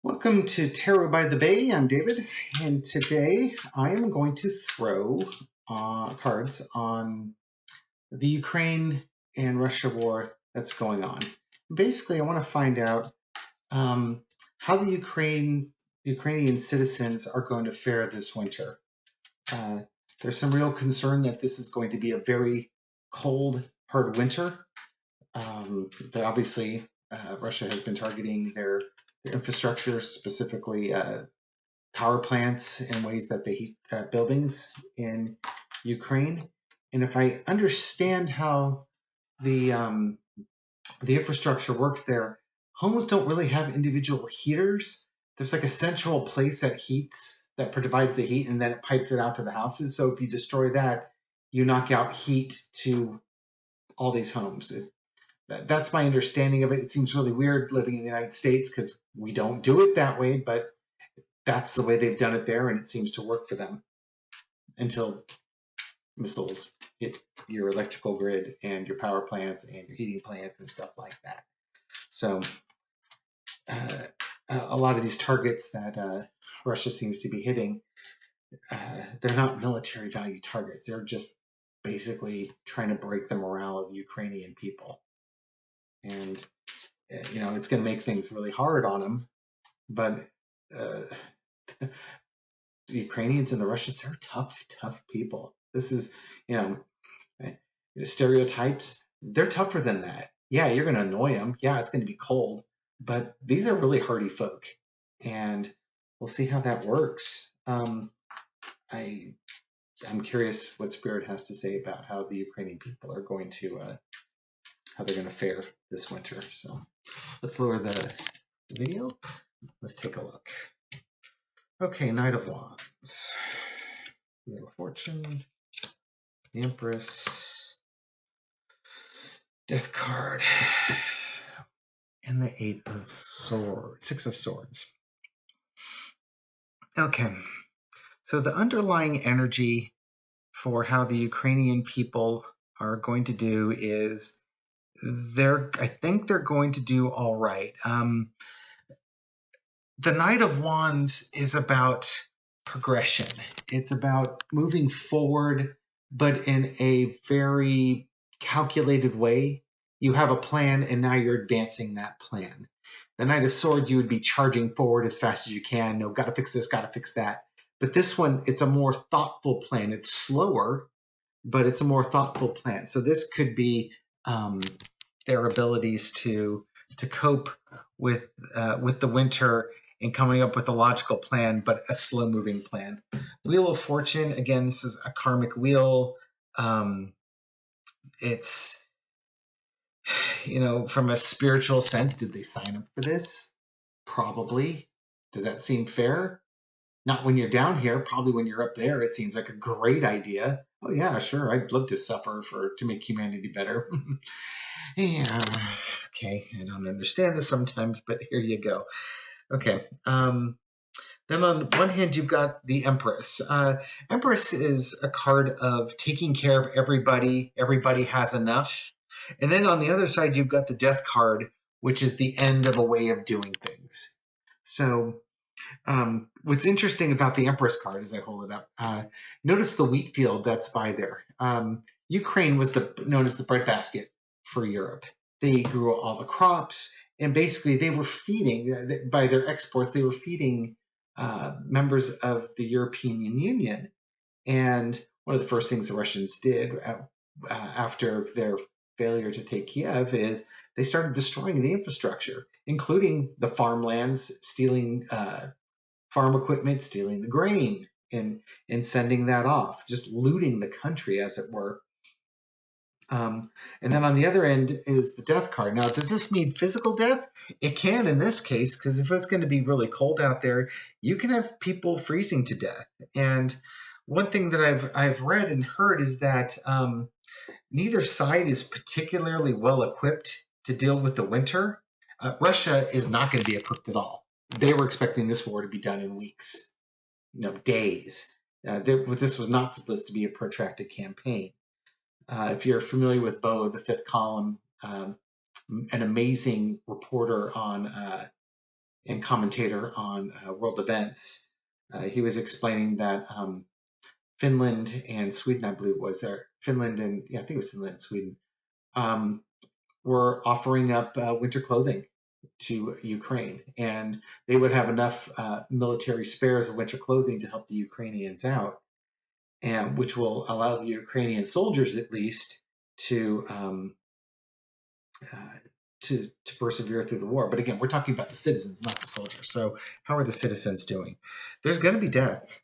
Welcome to Tarot by the Bay. I'm David, and today I am going to throw cards on the Ukraine and Russia war that's going on. Basically, I want to find out how the Ukrainian citizens are going to fare this winter. There's some real concern that this is going to be a very cold, hard winter. That obviously Russia has been targeting their infrastructure, specifically power plants, in ways that they heat buildings in Ukraine. And if I understand how the infrastructure works there, homes don't really have individual heaters. There's like a central place that provides the heat, and then it pipes it out to the houses. So if you destroy that, you knock out heat to all these homes. That's my understanding of it. It seems really weird living in the United States because we don't do it that way, but that's the way they've done it there, and it seems to work for them until missiles hit your electrical grid and your power plants and your heating plants and stuff like that. So a lot of these targets that Russia seems to be hitting, they're not military value targets. They're just basically trying to break the morale of the Ukrainian people. And, it's going to make things really hard on them. But the Ukrainians and the Russians, they're tough people. This is, stereotypes. They're tougher than that. Yeah, you're going to annoy them. Yeah, it's going to be cold. But these are really hardy folk. And we'll see how that works. I'm curious what Spirit has to say about how the Ukrainian people are going to how they're going to fare this winter. So let's lower the video. Let's take a look. Okay, Knight of Wands, Wheel of Fortune, the Empress, Death card, and the Eight of Swords, Six of Swords. Okay, so the underlying energy for how the Ukrainian people are going to do is I think they're going to do all right. The Knight of Wands is about progression. It's about moving forward, but in a very calculated way. You have a plan, and now you're advancing that plan. The Knight of Swords, you would be charging forward as fast as you can. No, got to fix this, got to fix that. But this one, it's a more thoughtful plan. It's slower, but it's a more thoughtful plan. So this could be their abilities to cope with the winter and coming up with a logical plan, but a slow-moving plan. Wheel of Fortune, again, this is a karmic wheel. It's, from a spiritual sense, did they sign up for this? Probably. Does that seem fair? Not when you're down here. Probably when you're up there, it seems like a great idea. Oh yeah, sure. I'd love to suffer to make humanity better. Yeah. Okay, I don't understand this sometimes, but here you go. Okay. Then on one hand, you've got the Empress. Empress is a card of taking care of everybody. Everybody has enough. And then on the other side, you've got the Death card, which is the end of a way of doing things. So what's interesting about the Empress card, as I hold it up, notice the wheat field that's by there. Ukraine was known as the breadbasket for Europe. They grew all the crops, and basically they were feeding, by their exports, they were feeding members of the European Union. And one of the first things the Russians did after their failure to take Kiev is they started destroying the infrastructure, including the farmlands, stealing farm equipment, stealing the grain, and sending that off, just looting the country, as it were. And then on the other end is the Death card. Now, does this mean physical death? It can in this case, because if it's going to be really cold out there, you can have people freezing to death. And one thing that I've read and heard is that neither side is particularly well equipped to deal with the winter. Russia is not going to be equipped at all. They were expecting this war to be done in weeks, days. This was not supposed to be a protracted campaign. If you're familiar with Bo, the Fifth Column, an amazing reporter on and commentator on world events. He was explaining that Finland and Sweden, I believe it was there, Finland and, yeah, I think it was Finland and Sweden, were offering up winter clothing to Ukraine, and they would have enough military spares of winter clothing to help the Ukrainians out, and which will allow the Ukrainian soldiers at least to uh, to persevere through the war. But again, we're talking about the citizens, not the soldiers. So how are the citizens doing? There's going to be death.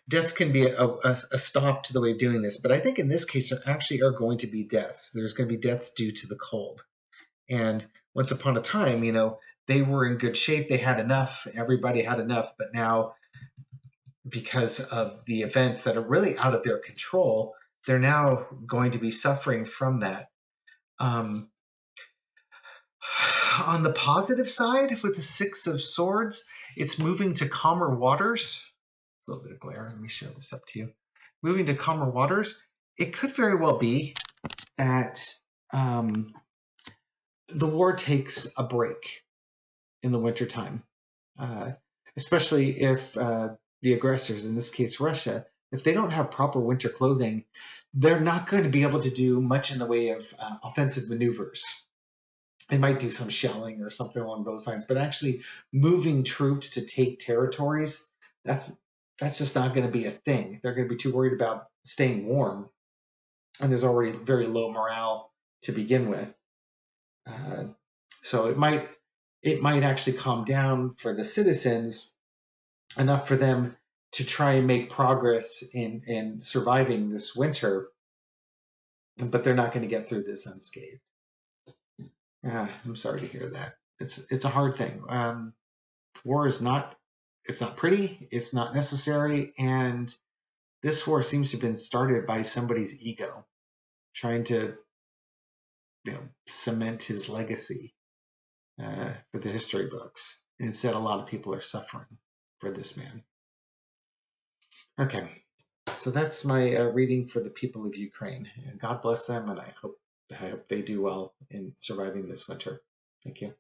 Deaths can be a stop to the way of doing this, but I think in this case there actually are going to be deaths. There's going to be deaths due to the cold. And once upon a time, they were in good shape. They had enough. Everybody had enough. But now, because of the events that are really out of their control, they're now going to be suffering from that. On the positive side, with the Six of Swords, it's moving to calmer waters. It's a little bit of glare. Let me show this up to you. Moving to calmer waters, it could very well be that the war takes a break in the wintertime, especially if the aggressors, in this case Russia, if they don't have proper winter clothing, they're not going to be able to do much in the way of offensive maneuvers. They might do some shelling or something along those lines, but actually moving troops to take territories, that's just not going to be a thing. They're going to be too worried about staying warm, and there's already very low morale to begin with. So it might actually calm down for the citizens enough for them to try and make progress in surviving this winter, but they're not going to get through this unscathed. I'm sorry to hear that. It's a hard thing. War is not pretty. It's not necessary, and this war seems to have been started by somebody's ego, trying to cement his legacy for the history books. And instead, a lot of people are suffering for this man. Okay, so that's my reading for the people of Ukraine. God bless them, and I hope they do well in surviving this winter. Thank you.